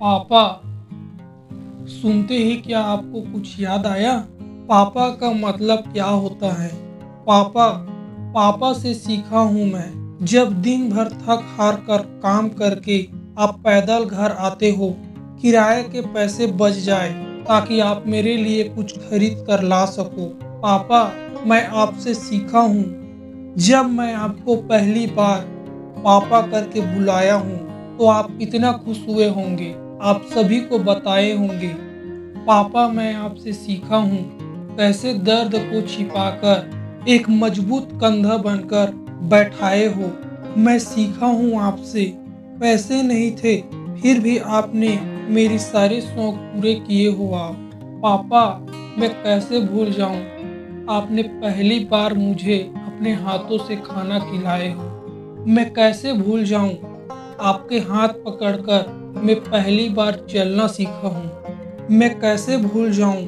पापा, सुनते ही क्या आपको कुछ याद आया? पापा का मतलब क्या होता है? पापा, पापा से सीखा हूँ मैं। जब दिन भर थक हार कर काम करके आप पैदल घर आते हो, किराए के पैसे बच जाए ताकि आप मेरे लिए कुछ खरीद कर ला सको। पापा, मैं आपसे सीखा हूँ। जब मैं आपको पहली बार पापा करके बुलाया हूँ तो आप कितना खुश हुए होंगे, आप सभी को बताए होंगे। पापा, मैं आपसे सीखा हूँ कैसे दर्द को छिपाकर एक मजबूत कंधा बनकर बैठाए हो। मैं सीखा हूँ आपसे। पैसे नहीं थे फिर भी आपने मेरी सारे शौक पूरे किए हो आप। पापा, मैं कैसे भूल जाऊँ, आपने पहली बार मुझे अपने हाथों से खाना खिलाए हो। मैं कैसे भूल जाऊँ, आपके हाथ पकड़कर मैं पहली बार चलना सीखा हूँ। मैं कैसे भूल जाऊँ,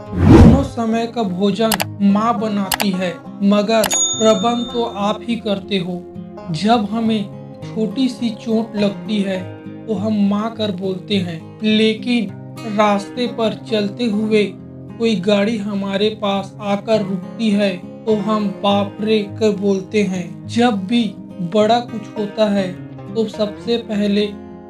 दोनों समय का भोजन माँ बनाती है मगर प्रबंध तो आप ही करते हो। जब हमें छोटी सी चोट लगती है तो हम माँ कर बोलते हैं, लेकिन रास्ते पर चलते हुए कोई गाड़ी हमारे पास आकर रुकती है तो हम बाप रे कर बोलते हैं। जब भी बड़ा कुछ होता है तो सबसे पहले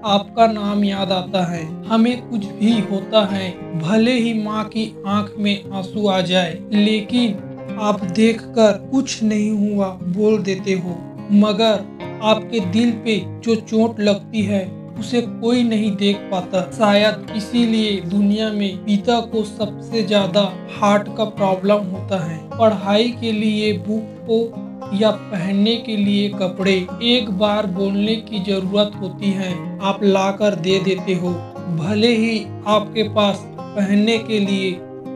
आपका नाम याद आता है। हमें कुछ भी होता है, भले ही माँ की आंख में आंसू आ जाए, लेकिन आप देखकर कुछ नहीं हुआ बोल देते हो। मगर आपके दिल पे जो चोट लगती है उसे कोई नहीं देख पाता। शायद इसीलिए दुनिया में पिता को सबसे ज्यादा हार्ट का प्रॉब्लम होता है। पढ़ाई के लिए बुक हो या पहनने के लिए कपड़े, एक बार बोलने की जरूरत होती है, आप लाकर दे देते हो। भले ही आपके पास पहनने के लिए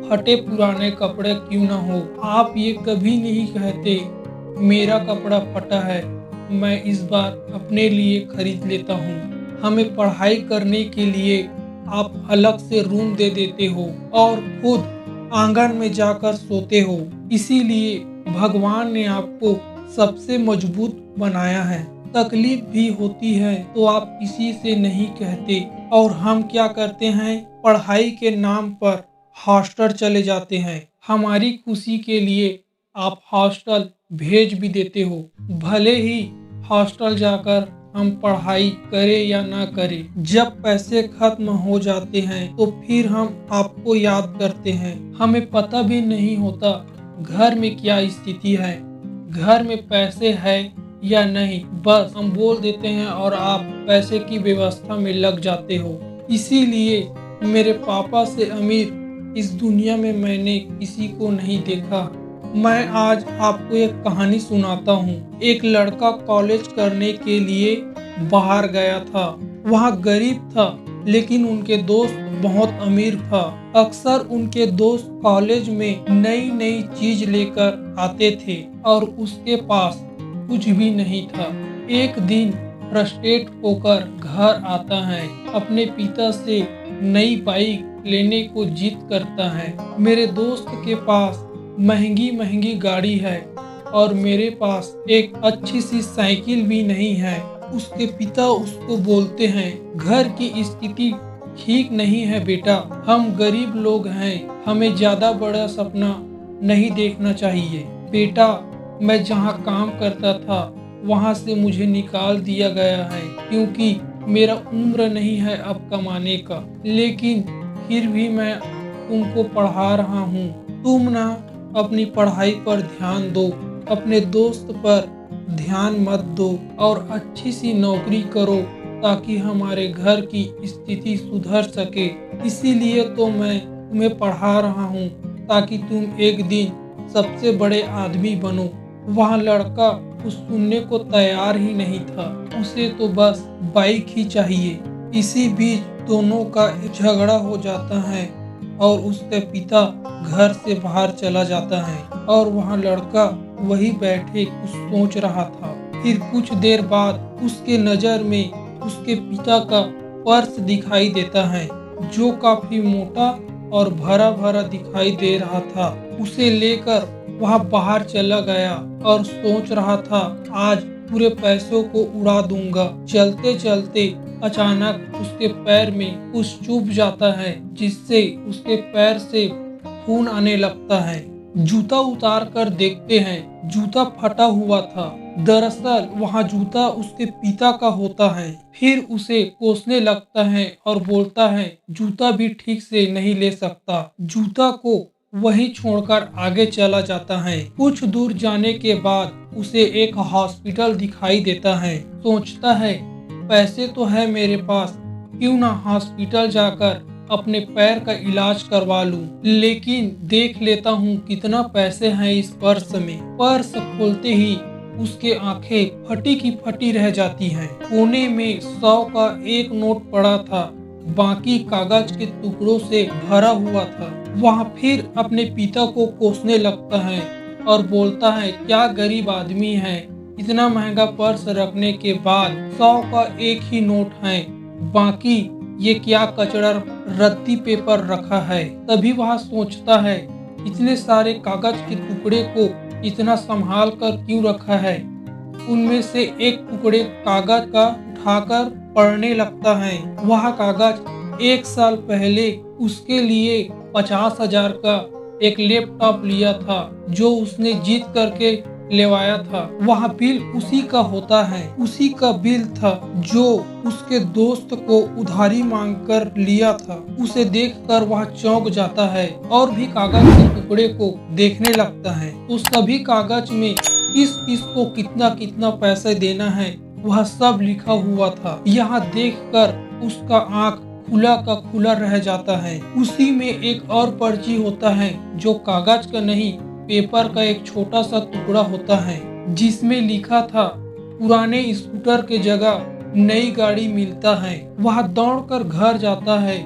फटे पुराने कपड़े क्यों ना हो, आप ये कभी नहीं कहते मेरा कपड़ा फटा है, मैं इस बार अपने लिए खरीद लेता हूँ। हमें पढ़ाई करने के लिए आप अलग से रूम दे देते हो और खुद आंगन में जाकर सोते हो। इसीलिए भगवान ने आपको सबसे मजबूत बनाया है। तकलीफ भी होती है तो आप किसी से नहीं कहते, और हम क्या करते हैं, पढ़ाई के नाम पर हॉस्टल चले जाते हैं। हमारी खुशी के लिए आप हॉस्टल भेज भी देते हो। भले ही हॉस्टल जाकर हम पढ़ाई करें या ना करें, जब पैसे खत्म हो जाते हैं तो फिर हम आपको याद करते हैं। हमें पता भी नहीं होता घर में क्या स्थिति है, घर में पैसे है या नहीं, बस हम बोल देते हैं और आप पैसे की व्यवस्था में लग जाते हो। इसीलिए मेरे पापा से अमीर इस दुनिया में मैंने किसी को नहीं देखा। मैं आज आपको एक कहानी सुनाता हूँ। एक लड़का कॉलेज करने के लिए बाहर गया था। वहाँ गरीब था लेकिन उनके दोस्त बहुत अमीर था। अक्सर उनके दोस्त कॉलेज में नई नई चीज लेकर आते थे और उसके पास कुछ भी नहीं था। एक दिन फ्रस्ट्रेट होकर घर आता है, अपने पिता से नई बाइक लेने को जिद करता है। मेरे दोस्त के पास महंगी महंगी गाड़ी है और मेरे पास एक अच्छी सी साइकिल भी नहीं है। उसके पिता उसको बोलते हैं, घर की स्थिति ठीक नहीं है बेटा, हम गरीब लोग हैं, हमें ज्यादा बड़ा सपना नहीं देखना चाहिए। बेटा, मैं जहाँ काम करता था वहाँ से मुझे निकाल दिया गया है क्योंकि मेरा उम्र नहीं है अब कमाने का, लेकिन फिर भी मैं तुमको पढ़ा रहा हूँ। तुम ना अपनी पढ़ाई पर ध्यान दो, अपने दोस्त पर ध्यान मत दो और अच्छी सी नौकरी करो ताकि हमारे घर की स्थिति सुधर सके। इसीलिए तो मैं तुम्हें पढ़ा रहा हूँ ताकि तुम एक दिन सबसे बड़े आदमी बनो। वह लड़का कुछ सुनने को तैयार ही नहीं था, उसे तो बस बाइक ही चाहिए। इसी बीच दोनों का झगड़ा हो जाता है और उसके पिता घर से बाहर चला जाता है और वहाँ लड़का वही बैठे कुछ सोच रहा था। फिर कुछ देर बाद उसके नजर में उसके पिता का पर्स दिखाई देता है जो काफी मोटा और भरा भरा दिखाई दे रहा था। उसे लेकर वह बाहर चला गया और सोच रहा था आज पूरे पैसों को उड़ा दूंगा। चलते चलते अचानक उसके पैर में कुछ चुभ जाता है, जिससे उसके पैर से खून आने लगता है। जूता उतार कर देखते हैं, जूता फटा हुआ था। दरअसल वहाँ जूता उसके पिता का होता है। फिर उसे कोसने लगता है और बोलता है जूता भी ठीक से नहीं ले सकता। जूता को वहीं छोड़कर आगे चला जाता है। कुछ दूर जाने के बाद उसे एक हॉस्पिटल दिखाई देता है। सोचता है पैसे तो है मेरे पास, क्यों ना हॉस्पिटल जाकर अपने पैर का इलाज करवा लूं। लेकिन देख लेता हूं कितना पैसे हैं इस पर्स में। पर्स खोलते ही उसके आंखें फटी की फटी रह जाती हैं। कोने में 100 का एक नोट पड़ा था, बाकी कागज के टुकड़ों से भरा हुआ था। वह फिर अपने पिता को कोसने लगता है और बोलता है क्या गरीब आदमी है, इतना महंगा पर्स रखने के बाद 100 का एक ही नोट है, बाकी ये क्या कचड़ा रद्दी पेपर रखा है। तभी वह सोचता है इतने सारे कागज के टुकड़े को इतना संभाल कर क्यों रखा है। उनमें से एक टुकड़े कागज का उठाकर पढ़ने लगता है। वह कागज 1 साल पहले उसके लिए 50,000 का एक लैपटॉप लिया था, जो उसने जीत करके लेवाया था। वह बिल उसी का होता है, उसी का बिल था जो उसके दोस्त को उधारी मांगकर लिया था। उसे देखकर वह चौंक जाता है और भी कागज के टुकड़े को देखने लगता है। तो सभी कागज में किस किस को कितना कितना पैसे देना है वह सब लिखा हुआ था। यहाँ देखकर उसका आंख खुला का खुला रह जाता है। उसी में एक और पर्ची होता है जो कागज का नहीं, पेपर का एक छोटा सा टुकड़ा होता है, जिसमें लिखा था पुराने स्कूटर के जगह नई गाड़ी मिलता है। वह दौड़कर घर जाता है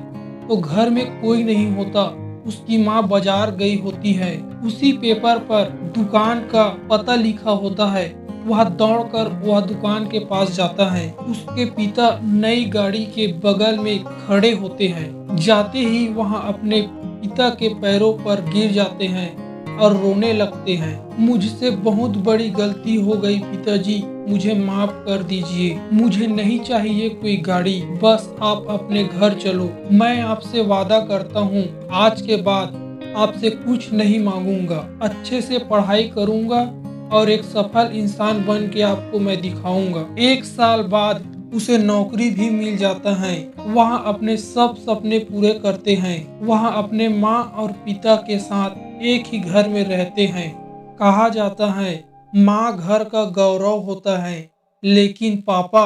तो घर में कोई नहीं होता। उसकी माँ बाजार गई होती है। उसी पेपर पर दुकान का पता लिखा होता है। वह दौड़कर वह दुकान के पास जाता है। उसके पिता नई गाड़ी के बगल में खड़े होते हैं। जाते ही वह अपने पिता के पैरों पर गिर जाते हैं और रोने लगते हैं। मुझसे बहुत बड़ी गलती हो गई पिताजी, मुझे माफ कर दीजिए। मुझे नहीं चाहिए कोई गाड़ी, बस आप अपने घर चलो। मैं आपसे वादा करता हूँ आज के बाद आपसे कुछ नहीं मांगूंगा। अच्छे से पढ़ाई करूंगा और एक सफल इंसान बन के आपको मैं दिखाऊंगा। 1 साल बाद उसे नौकरी भी मिल जाता है। वह अपने सब सपने पूरे करते हैं। वह अपने माँ और पिता के साथ एक ही घर में रहते हैं। कहा जाता है माँ घर का गौरव होता है, लेकिन पापा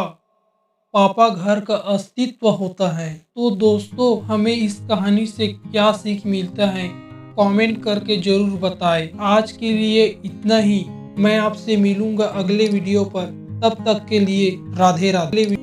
पापा घर का अस्तित्व होता है। तो दोस्तों, हमें इस कहानी से क्या सीख मिलता है, कमेंट करके जरूर बताएं। आज के लिए इतना ही। मैं आपसे मिलूंगा अगले वीडियो पर। तब तक के लिए राधे राधे।